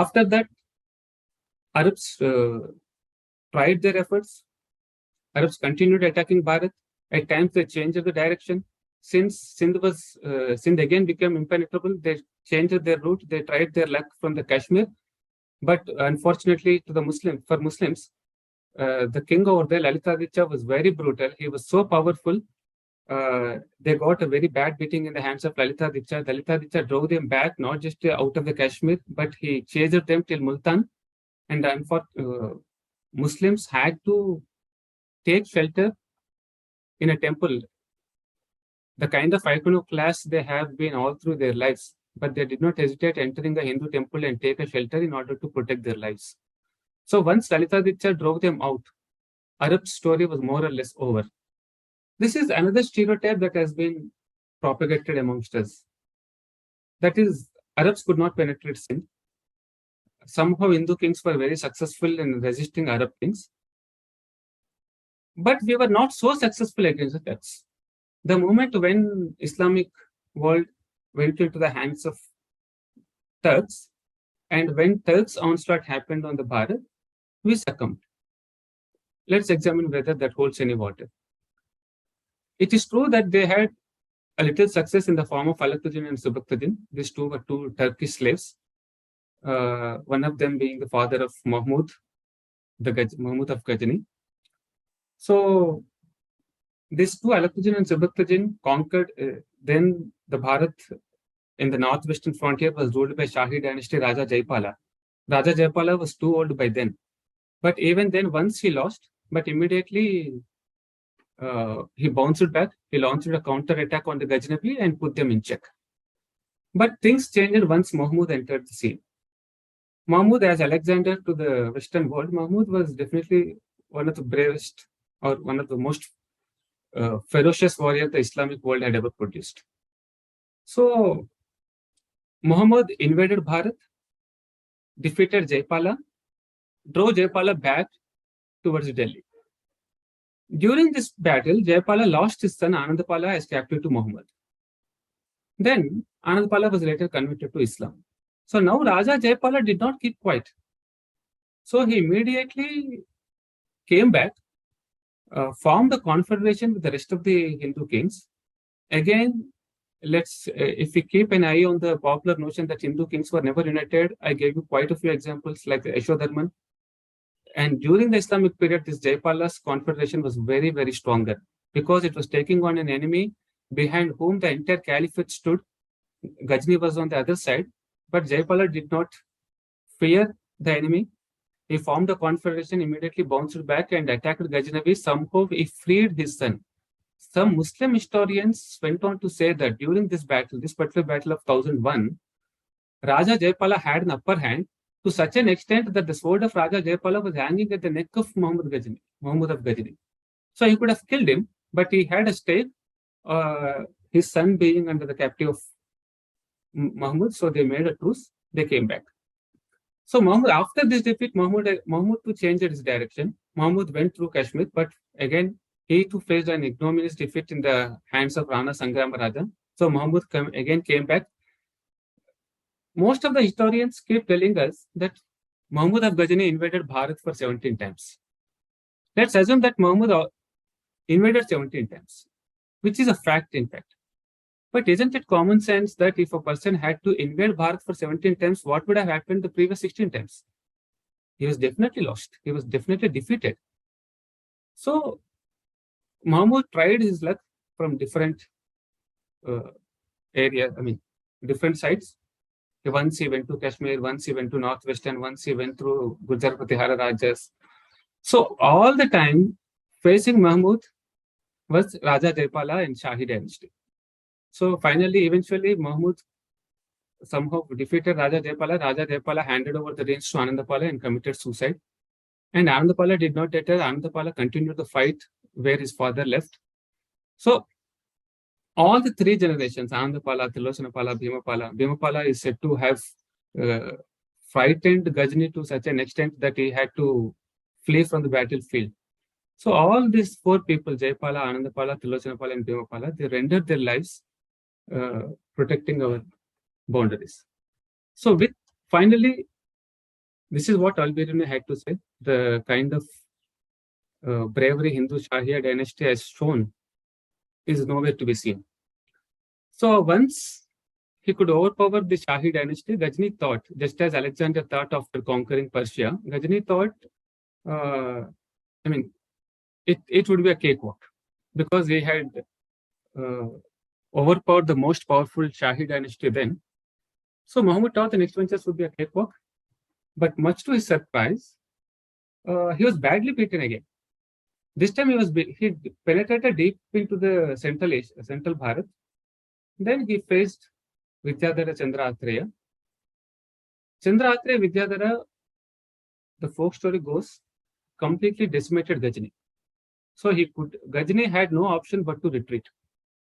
After that, Arabs tried their efforts. Arabs continued attacking Bharat. At times, they changed the direction. Since Sindh again became impenetrable, they changed their route. They tried their luck from the Kashmir. But unfortunately, for Muslims, the king over there, Lalitaditya, was very brutal. He was so powerful. They got a very bad beating in the hands of Lalitaditya. Lalitaditya drove them back, not just out of the Kashmir, but he chased them till Multan. And Muslims had to take shelter in a temple. The kind of iconoclast they have been all through their lives, but they did not hesitate entering a Hindu temple and take a shelter in order to protect their lives. So once Lalitaditya drove them out, Arab's story was more or less over. This is another stereotype that has been propagated amongst us. That is, Arabs could not penetrate Sindh. Somehow Hindu kings were very successful in resisting Arab kings. But we were not so successful against the Turks. The moment when Islamic world went into the hands of Turks, and when Turks' onslaught happened on the Bharat, we succumbed. Let's examine whether that holds any water. It is true that they had a little success in the form of Alaktuddin and Subaktuddin. These two were two Turkish slaves, one of them being the father of Mahmud, Mahmud of Ghazni. So these two, Alaktuddin and Subaktuddin, conquered. Then the Bharat in the northwestern frontier was ruled by Shahi dynasty Raja Jaipala. Raja Jaipala was too old by then. But even then, once he lost, but immediately he bounced back. He launched a counter-attack on the Ghaznavi and put them in check. But things changed once Mahmud entered the scene. Mahmud, as Alexander to the Western world, Mahmud was definitely one of the bravest or one of the most ferocious warriors the Islamic world had ever produced. So Muhammad invaded Bharat, defeated Jaipala, drove Jaipala back towards Delhi. During this battle, Jaipala lost his son Anandapala as captive to Muhammad. Then Anandapala was later converted to Islam. So now Raja Jaipala did not keep quiet. So he immediately came back, formed a confederation with the rest of the Hindu kings. Again, if we keep an eye on the popular notion that Hindu kings were never united, I gave you quite a few examples like Yashodharman. And during the Islamic period, this Jaipala's confederation was very, very stronger because it was taking on an enemy behind whom the entire caliphate stood. Ghazni was on the other side, but Jaipala did not fear the enemy. He formed a confederation, immediately bounced back and attacked Ghaznavi. Somehow he freed his son. Some Muslim historians went on to say that during this battle, this particular battle of 1001, Raja Jaipala had an upper hand to such an extent that the sword of Raja Jaipala was hanging at the neck of Mahmud of Ghazni. So he could have killed him, but he had a stake, his son being under the captive of Mahmud. So they made a truce. They came back. So Mahmud, after this defeat, Mahmud too changed his direction. Mahmud went through Kashmir, but again, he too faced an ignominious defeat in the hands of Rana Sangrama Raja. So Mahmud again came back. Most of the historians keep telling us that Mahmud of Ghazni invaded Bharat for 17 times. Let's assume that Mahmud invaded 17 times, which is a fact, in fact. But isn't it common sense that if a person had to invade Bharat for 17 times, what would have happened the previous 16 times? He was definitely lost. He was definitely defeated. So Mahmud tried his luck from different different sides. Once he went to Kashmir, once he went to Northwestern, once he went through Gujar Pratihara Rajas. So all the time facing Mahmud was Raja Jaipala and Shahi dynasty. So finally, eventually, Mahmud somehow defeated Raja Jaipala. Raja Jaipala handed over the reins to Anandapala and committed suicide. And Anandapala did not deter. Anandapala continued the fight where his father left. So all the three generations, Anandapala, Tilosanapala, Bhimapala is said to have frightened Ghazni to such an extent that he had to flee from the battlefield. So all these four people, Jaipala, Anandapala, Tilosanapala, and Bhimapala, they rendered their lives protecting our boundaries. So finally, This is what Al-Biruni had to say. The kind of bravery Hindu Shahiya dynasty has shown is nowhere to be seen. So once he could overpower the Shahi dynasty, Ghazni thought, just as Alexander thought after conquering Persia, Ghazni thought, it would be a cakewalk because he had overpowered the most powerful Shahi dynasty then. So Muhammad thought the next ventures would be a cakewalk, but much to his surprise, he was badly beaten again. This time he penetrated deep into the central Bharat. Then he faced Vidyadhara Chandra Atreya. Chandra Atreya Vidyadhara, the folk story goes, completely decimated Ghazni. So Ghazni had no option but to retreat.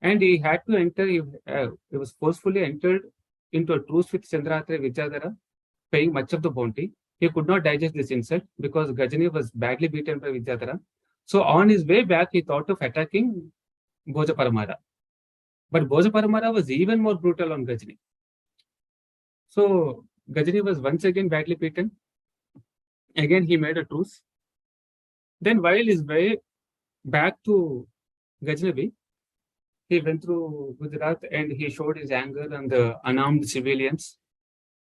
And he had to enter, he was forcefully entered into a truce with Chandra Atreya Vidyadhara, paying much of the bounty. He could not digest this insult because Ghazni was badly beaten by Vidyadhara. So on his way back, he thought of attacking Bhoja-Paramara. But Bhoja-Paramara was even more brutal on Ghazni. So Ghazni was once again badly beaten. Again, he made a truce. Then while his way back to Ghaznavi, he went through Gujarat and he showed his anger on the unarmed civilians.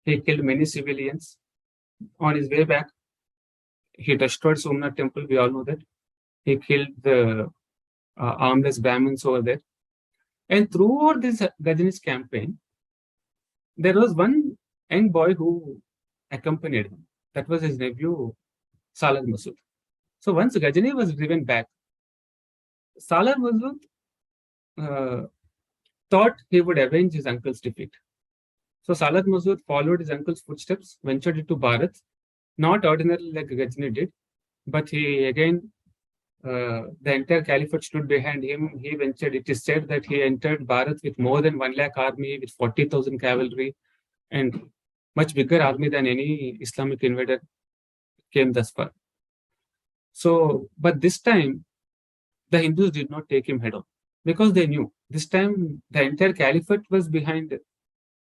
He killed many civilians. On his way back, he destroyed Somnath temple. We all know that. He killed the armless Brahmins over there. And throughout this Ghazni's campaign, there was one young boy who accompanied him. That was his nephew, Salar Masud. So once Ghazni was driven back, Salar Masud thought he would avenge his uncle's defeat. So Salar Masud followed his uncle's footsteps, ventured into Bharat, not ordinarily like Ghazni did, but he again, the entire caliphate stood behind him. He ventured, it is said that he entered Bharat with more than 1 lakh army, with 40,000 cavalry, and much bigger army than any Islamic invader came thus far. So, but this time, the Hindus did not take him head on because they knew this time the entire caliphate was behind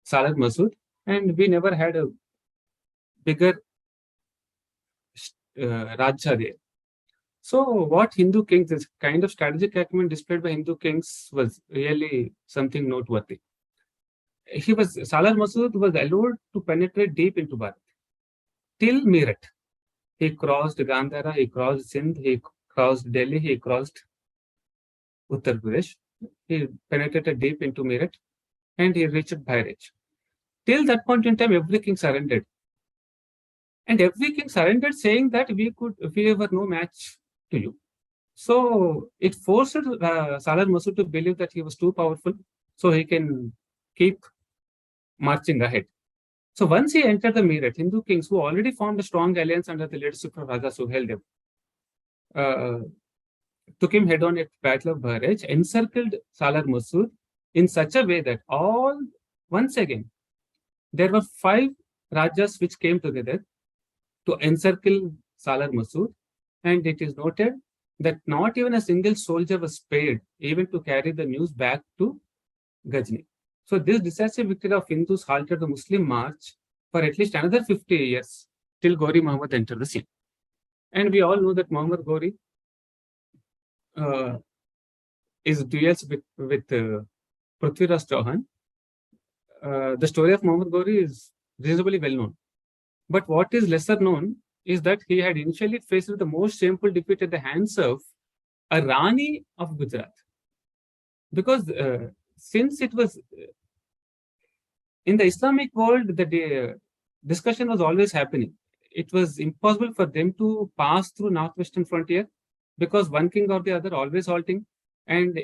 Salar Masud, and we never had a bigger Raja there. So what Hindu kings, this kind of strategic acumen displayed by Hindu kings was really something noteworthy. Salar Masud was allowed to penetrate deep into Bharat till Meerut. He crossed Gandhara, he crossed Sindh, he crossed Delhi, he crossed Uttar Pradesh. He penetrated deep into Meerut and he reached Bhairaj. Till that point in time, every king surrendered. And every king surrendered saying that we were no match to you. So it forced Salar Masud to believe that he was too powerful, so he can keep marching ahead. So once he entered the Meerut, Hindu kings who already formed a strong alliance under the leadership of Raja Suhail Dev, took him head on at Battle of Bhairaj, encircled Salar Masud in such a way that once again, there were 5 Rajas which came together to encircle Salar Masud, and it is noted that not even a single soldier was spared even to carry the news back to Ghazni. So this decisive victory of Hindus halted the Muslim march for at least another 50 years till Ghori Muhammad entered the scene. And we all know that Muhammad Ghori is duels with Prithviraj Chauhan. The story of Muhammad Ghori is reasonably well known. But what is lesser known is that he had initially faced the most shameful defeat at the hands of a Rani of Gujarat. Because since it was in the Islamic world, the discussion was always happening. It was impossible for them to pass through northwestern frontier because one king or the other always halting, and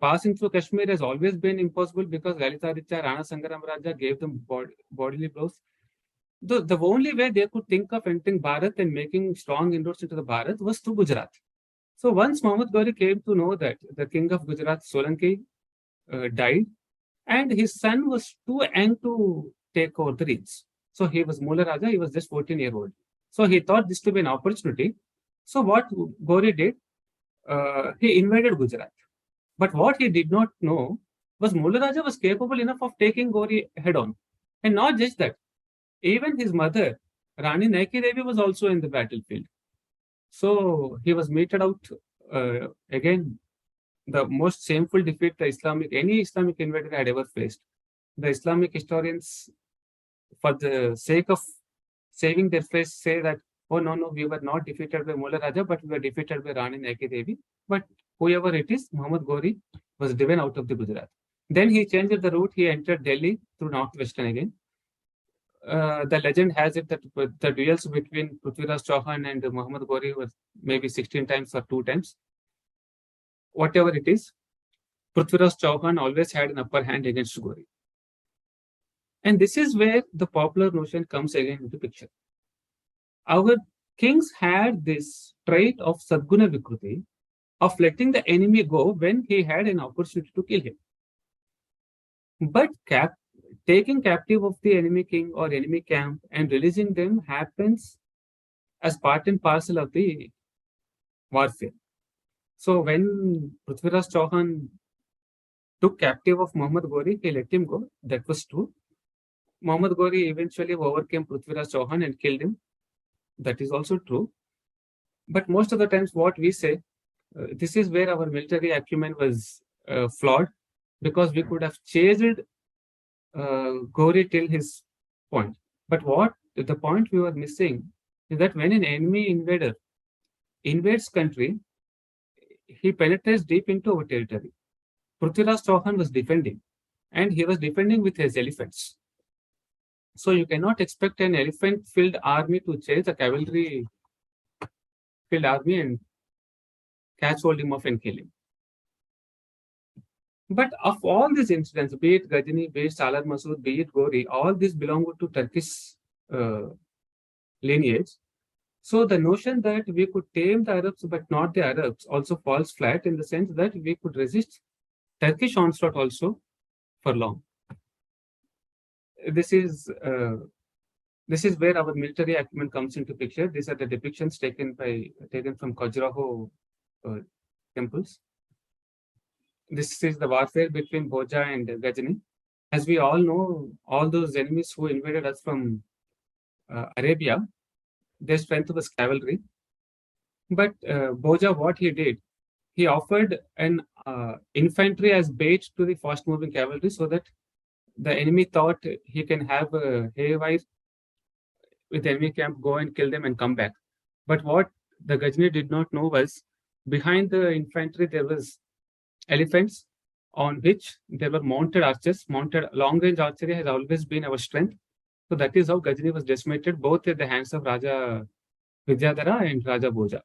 passing through Kashmir has always been impossible because Lalitaditya, Rana Sangaram Raja gave them bodily blows. The only way they could think of entering Bharat and making strong inroads into the Bharat was through Gujarat. So once Muhammad Ghori came to know that the king of Gujarat, Solanki, died, and his son was too young to take over the reins. So he was Mula Raja, he was just 14-year-old. So he thought this to be an opportunity. So what Ghori did, he invaded Gujarat. But what he did not know was Mula Raja was capable enough of taking Ghori head on. And not just that, even his mother, Rani Naiki Devi was also in the battlefield. So he was meted out again, the most shameful defeat any Islamic invader had ever faced. The Islamic historians, for the sake of saving their face, say that, oh no, we were not defeated by Mullah Raja, but we were defeated by Rani Naiki Devi. But whoever it is, Muhammad Ghori was driven out of the Gujarat. Then he changed the route. He entered Delhi through northwestern again. The legend has it that the duels between Prithviraj Chauhan and Muhammad Ghori were maybe 16 times or 2 times. Whatever it is, Prithviraj Chauhan always had an upper hand against Ghori. And this is where the popular notion comes again into picture. Our kings had this trait of Sadguna Vikruti, of letting the enemy go when he had an opportunity to kill him. But taking captive of the enemy king or enemy camp and releasing them happens as part and parcel of the warfare. So when Prithviraj Chauhan took captive of Muhammad Ghori, he let him go. That was true. Muhammad Ghori eventually overcame Prithviraj Chauhan and killed him. That is also true. But most of the times what we say, this is where our military acumen was flawed, because we could have chased Ghori till his point. But what the point we were missing is that when an enemy invader invades country, he penetrates deep into our territory. Prithviraj Chauhan was defending, and he was defending with his elephants. So you cannot expect an elephant-filled army to chase a cavalry-filled army and catch hold him off and kill him. But of all these incidents, be it Ghazni, be it Salar Masood, be it Ghori, all these belong to Turkish lineage. So the notion that we could tame the Arabs but not the Arabs also falls flat, in the sense that we could resist Turkish onslaught also for long. This is where our military acumen comes into picture. These are the depictions taken from Khajuraho temples. This is the warfare between Bhoja and Ghazni. As we all know, all those enemies who invaded us from Arabia, their strength was cavalry. But Bhoja, what he did, he offered an infantry as bait to the fast-moving cavalry, so that the enemy thought he can have a haywire with the enemy camp, go and kill them and come back. But what the Ghazni did not know was, behind the infantry there was elephants on which there were mounted archers. Mounted long-range archery has always been our strength. So that is how Ghazni was decimated, both at the hands of Raja Vidyadhara and Raja Bhoja.